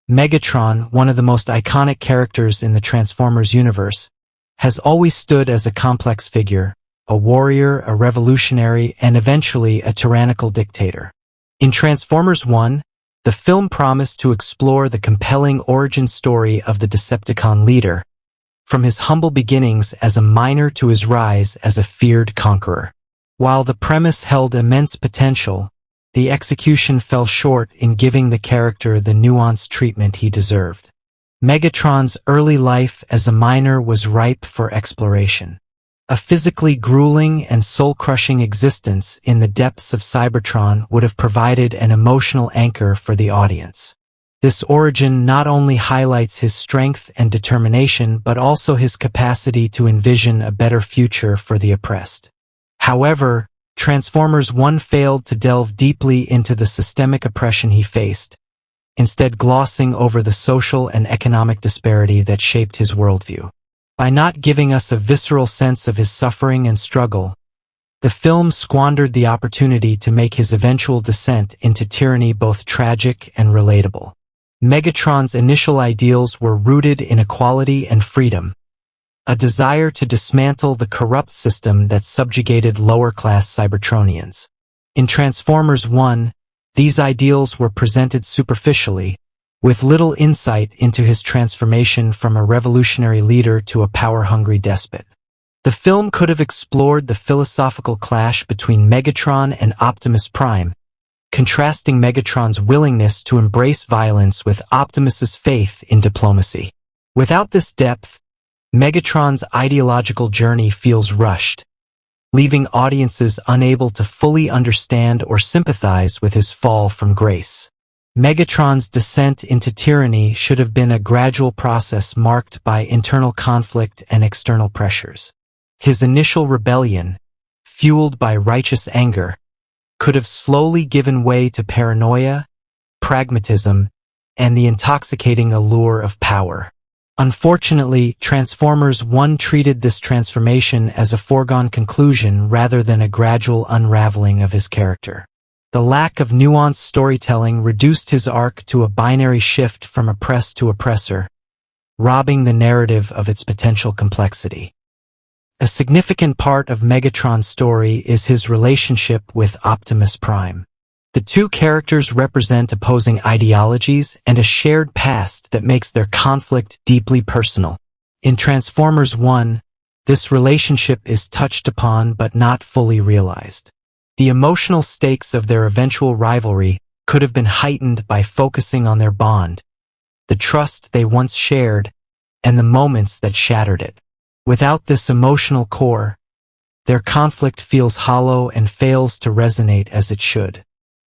Megatron, one of the most iconic characters in the Transformers universe, has always stood as a complex figure, a warrior, a revolutionary, and eventually a tyrannical dictator. In Transformers One, the film promised to explore the compelling origin story of the Decepticon leader, from his humble beginnings as a miner to his rise as a feared conqueror. While the premise held immense potential, the execution fell short in giving the character the nuanced treatment he deserved. Megatron's early life as a miner was ripe for exploration. A physically grueling and soul-crushing existence in the depths of Cybertron would have provided an emotional anchor for the audience. This origin not only highlights his strength and determination but also his capacity to envision a better future for the oppressed. However, Transformers One failed to delve deeply into the systemic oppression he faced, instead glossing over the social and economic disparity that shaped his worldview. By not giving us a visceral sense of his suffering and struggle, the film squandered the opportunity to make his eventual descent into tyranny both tragic and relatable. Megatron's initial ideals were rooted in equality and freedom, a desire to dismantle the corrupt system that subjugated lower-class Cybertronians. In Transformers One, these ideals were presented superficially, with little insight into his transformation from a revolutionary leader to a power-hungry despot. The film could have explored the philosophical clash between Megatron and Optimus Prime, contrasting Megatron's willingness to embrace violence with Optimus's faith in diplomacy. Without this depth, Megatron's ideological journey feels rushed, leaving audiences unable to fully understand or sympathize with his fall from grace. Megatron's descent into tyranny should have been a gradual process marked by internal conflict and external pressures. His initial rebellion, fueled by righteous anger, could have slowly given way to paranoia, pragmatism, and the intoxicating allure of power. Unfortunately, Transformers One treated this transformation as a foregone conclusion rather than a gradual unraveling of his character. The lack of nuanced storytelling reduced his arc to a binary shift from oppressed to oppressor, robbing the narrative of its potential complexity. A significant part of Megatron's story is his relationship with Optimus Prime. The two characters represent opposing ideologies and a shared past that makes their conflict deeply personal. In Transformers One, this relationship is touched upon but not fully realized. The emotional stakes of their eventual rivalry could have been heightened by focusing on their bond, the trust they once shared, and the moments that shattered it. Without this emotional core, their conflict feels hollow and fails to resonate as it should.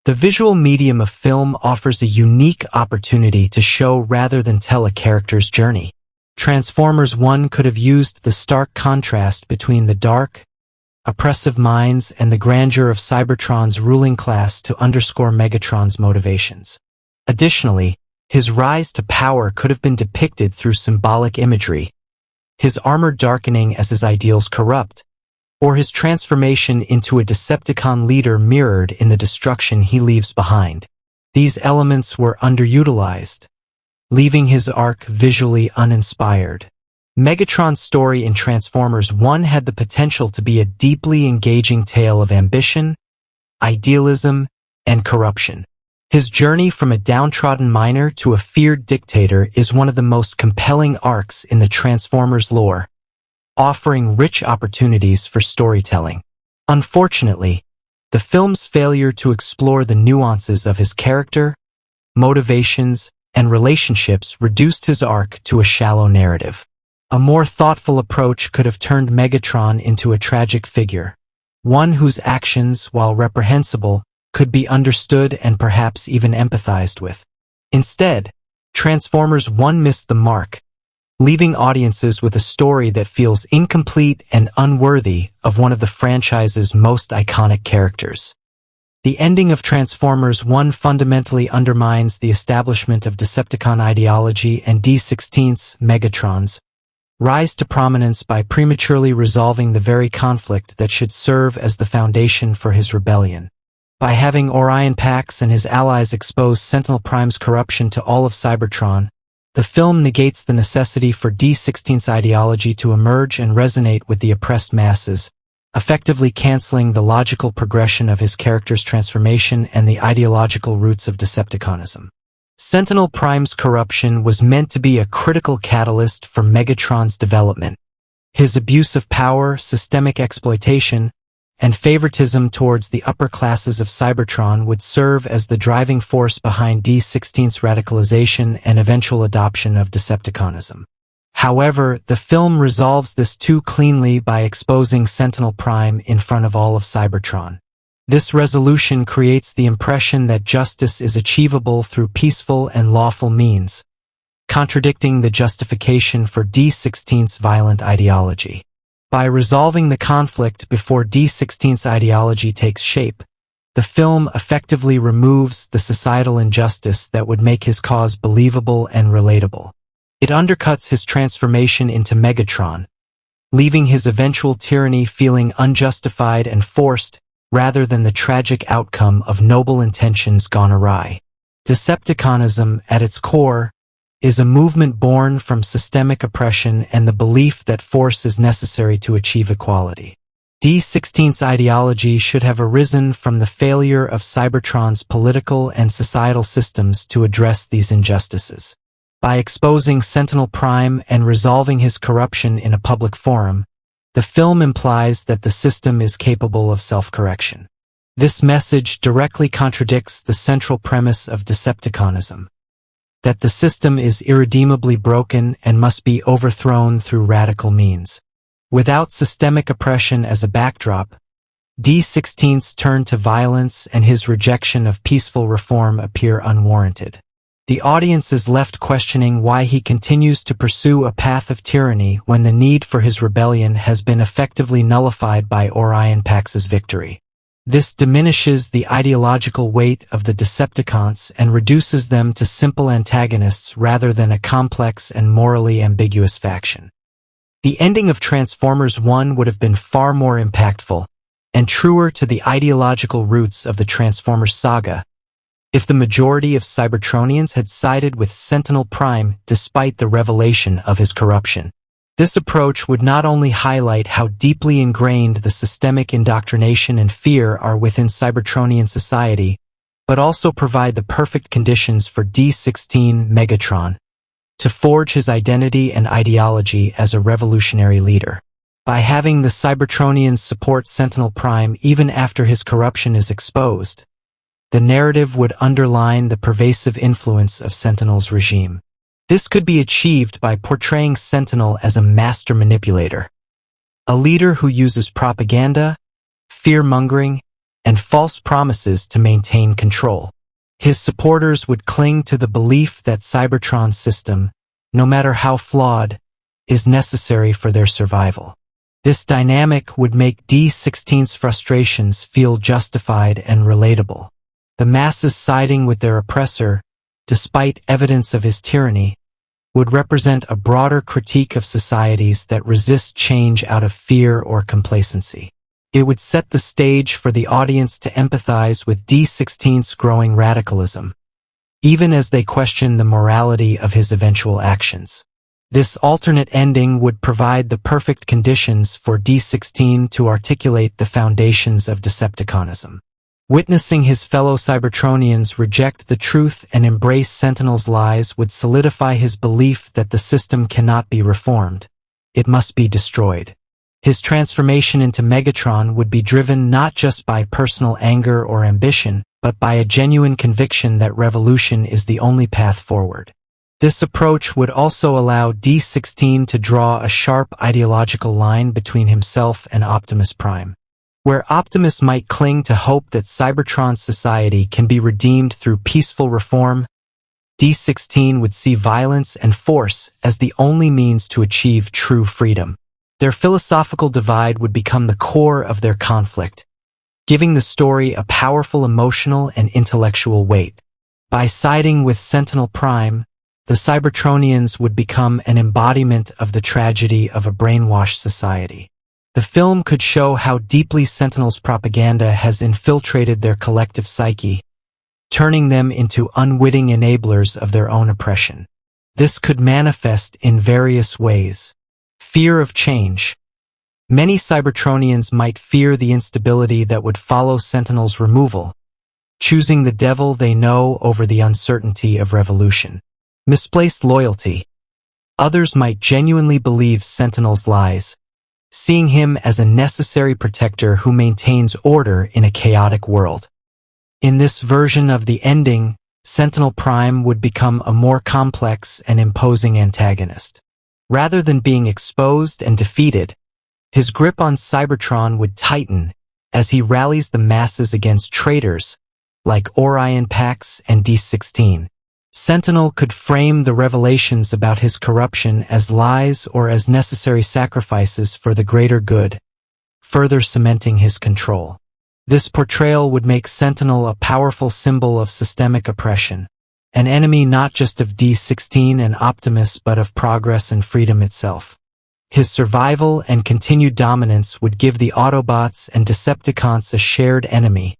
The visual medium of film offers a unique opportunity to show rather than tell a character's journey. Transformers One could have used the stark contrast between the dark, oppressive minds and the grandeur of Cybertron's ruling class to underscore Megatron's motivations. Additionally, his rise to power could have been depicted through symbolic imagery, his armor darkening as his ideals corrupt, or his transformation into a Decepticon leader mirrored in the destruction he leaves behind. These elements were underutilized, leaving his arc visually uninspired. Megatron's story in Transformers One had the potential to be a deeply engaging tale of ambition, idealism, and corruption. His journey from a downtrodden miner to a feared dictator is one of the most compelling arcs in the Transformers lore, offering rich opportunities for storytelling. Unfortunately, the film's failure to explore the nuances of his character, motivations, and relationships reduced his arc to a shallow narrative. A more thoughtful approach could have turned Megatron into a tragic figure, one whose actions, while reprehensible, could be understood and perhaps even empathized with. Instead, Transformers One missed the mark, leaving audiences with a story that feels incomplete and unworthy of one of the franchise's most iconic characters. The ending of Transformers One fundamentally undermines the establishment of Decepticon ideology and D16's Megatron's rise to prominence by prematurely resolving the very conflict that should serve as the foundation for his rebellion. By having Orion Pax and his allies expose Sentinel Prime's corruption to all of Cybertron, the film negates the necessity for D16's ideology to emerge and resonate with the oppressed masses, effectively canceling the logical progression of his character's transformation and the ideological roots of Decepticonism. Sentinel Prime's corruption was meant to be a critical catalyst for Megatron's development. His abuse of power, systemic exploitation, and favoritism towards the upper classes of Cybertron would serve as the driving force behind D16's radicalization and eventual adoption of Decepticonism. However, the film resolves this too cleanly by exposing Sentinel Prime in front of all of Cybertron. This resolution creates the impression that justice is achievable through peaceful and lawful means, contradicting the justification for D16's violent ideology. By resolving the conflict before D16's ideology takes shape, the film effectively removes the societal injustice that would make his cause believable and relatable. It undercuts his transformation into Megatron, leaving his eventual tyranny feeling unjustified and forced rather than the tragic outcome of noble intentions gone awry. Decepticonism, at its core, is a movement born from systemic oppression and the belief that force is necessary to achieve equality. D16's ideology should have arisen from the failure of Cybertron's political and societal systems to address these injustices. By exposing Sentinel Prime and resolving his corruption in a public forum, the film implies that the system is capable of self-correction. This message directly contradicts the central premise of Decepticonism, that the system is irredeemably broken and must be overthrown through radical means. Without systemic oppression as a backdrop, D16's turn to violence and his rejection of peaceful reform appear unwarranted. The audience is left questioning why he continues to pursue a path of tyranny when the need for his rebellion has been effectively nullified by Orion Pax's victory. This diminishes the ideological weight of the Decepticons and reduces them to simple antagonists rather than a complex and morally ambiguous faction. The ending of Transformers 1 would have been far more impactful and truer to the ideological roots of the Transformers saga if the majority of Cybertronians had sided with Sentinel Prime despite the revelation of his corruption. This approach would not only highlight how deeply ingrained the systemic indoctrination and fear are within Cybertronian society, but also provide the perfect conditions for D16 Megatron to forge his identity and ideology as a revolutionary leader. By having the Cybertronians support Sentinel Prime even after his corruption is exposed, the narrative would underline the pervasive influence of Sentinel's regime. This could be achieved by portraying Sentinel as a master manipulator, a leader who uses propaganda, fear-mongering, and false promises to maintain control. His supporters would cling to the belief that Cybertron's system, no matter how flawed, is necessary for their survival. This dynamic would make D16's frustrations feel justified and relatable. The masses siding with their oppressor, despite evidence of his tyranny, would represent a broader critique of societies that resist change out of fear or complacency. It would set the stage for the audience to empathize with D16's growing radicalism, even as they question the morality of his eventual actions. This alternate ending would provide the perfect conditions for D16 to articulate the foundations of Decepticonism. Witnessing his fellow Cybertronians reject the truth and embrace Sentinel's lies would solidify his belief that the system cannot be reformed. It must be destroyed. His transformation into Megatron would be driven not just by personal anger or ambition, but by a genuine conviction that revolution is the only path forward. This approach would also allow D16 to draw a sharp ideological line between himself and Optimus Prime. Where Optimus might cling to hope that Cybertron's society can be redeemed through peaceful reform, D16 would see violence and force as the only means to achieve true freedom. Their philosophical divide would become the core of their conflict, giving the story a powerful emotional and intellectual weight. By siding with Sentinel Prime, the Cybertronians would become an embodiment of the tragedy of a brainwashed society. The film could show how deeply Sentinel's propaganda has infiltrated their collective psyche, turning them into unwitting enablers of their own oppression. This could manifest in various ways. Fear of change. Many Cybertronians might fear the instability that would follow Sentinel's removal, choosing the devil they know over the uncertainty of revolution. Misplaced loyalty. Others might genuinely believe Sentinel's lies, seeing him as a necessary protector who maintains order in a chaotic world. In this version of the ending, Sentinel Prime would become a more complex and imposing antagonist. Rather than being exposed and defeated, his grip on Cybertron would tighten as he rallies the masses against traitors like Orion Pax and D16. Sentinel could frame the revelations about his corruption as lies or as necessary sacrifices for the greater good, further cementing his control. This portrayal would make Sentinel a powerful symbol of systemic oppression, an enemy not just of D16 and Optimus but of progress and freedom itself. His survival and continued dominance would give the Autobots and Decepticons a shared enemy,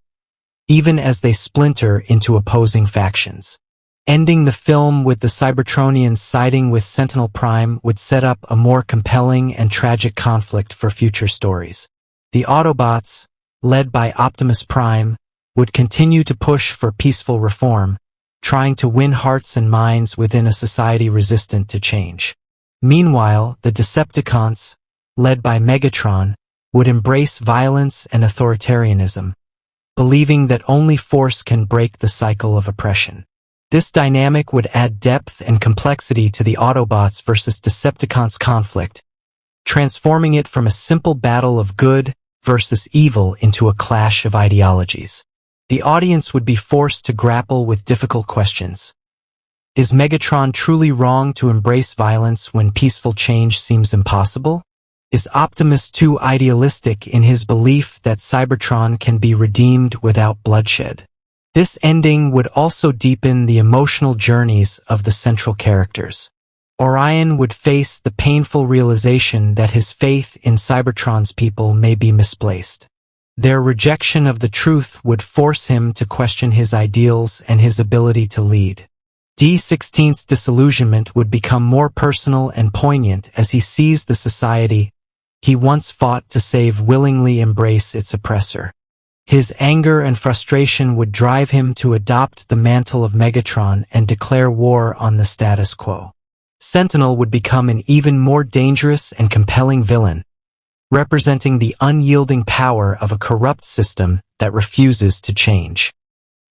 even as they splinter into opposing factions. Ending the film with the Cybertronians siding with Sentinel Prime would set up a more compelling and tragic conflict for future stories. The Autobots, led by Optimus Prime, would continue to push for peaceful reform, trying to win hearts and minds within a society resistant to change. Meanwhile, the Decepticons, led by Megatron, would embrace violence and authoritarianism, believing that only force can break the cycle of oppression. This dynamic would add depth and complexity to the Autobots versus Decepticons conflict, transforming it from a simple battle of good versus evil into a clash of ideologies. The audience would be forced to grapple with difficult questions. Is Megatron truly wrong to embrace violence when peaceful change seems impossible? Is Optimus too idealistic in his belief that Cybertron can be redeemed without bloodshed? This ending would also deepen the emotional journeys of the central characters. Orion would face the painful realization that his faith in Cybertron's people may be misplaced. Their rejection of the truth would force him to question his ideals and his ability to lead. D16's disillusionment would become more personal and poignant as he sees the society he once fought to save willingly embrace its oppressor. His anger and frustration would drive him to adopt the mantle of Megatron and declare war on the status quo. Sentinel would become an even more dangerous and compelling villain, representing the unyielding power of a corrupt system that refuses to change.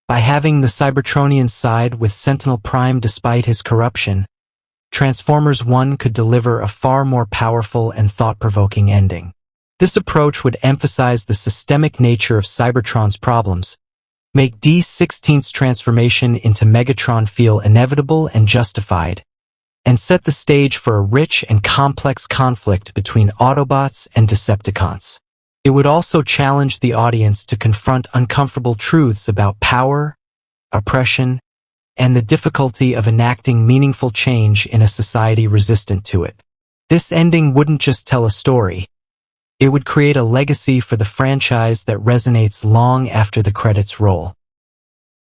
By having the Cybertronians side with Sentinel Prime despite his corruption, Transformers 1 could deliver a far more powerful and thought-provoking ending. This approach would emphasize the systemic nature of Cybertron's problems, make D16's transformation into Megatron feel inevitable and justified, and set the stage for a rich and complex conflict between Autobots and Decepticons. It would also challenge the audience to confront uncomfortable truths about power, oppression, and the difficulty of enacting meaningful change in a society resistant to it. This ending wouldn't just tell a story. It would create a legacy for the franchise that resonates long after the credits roll.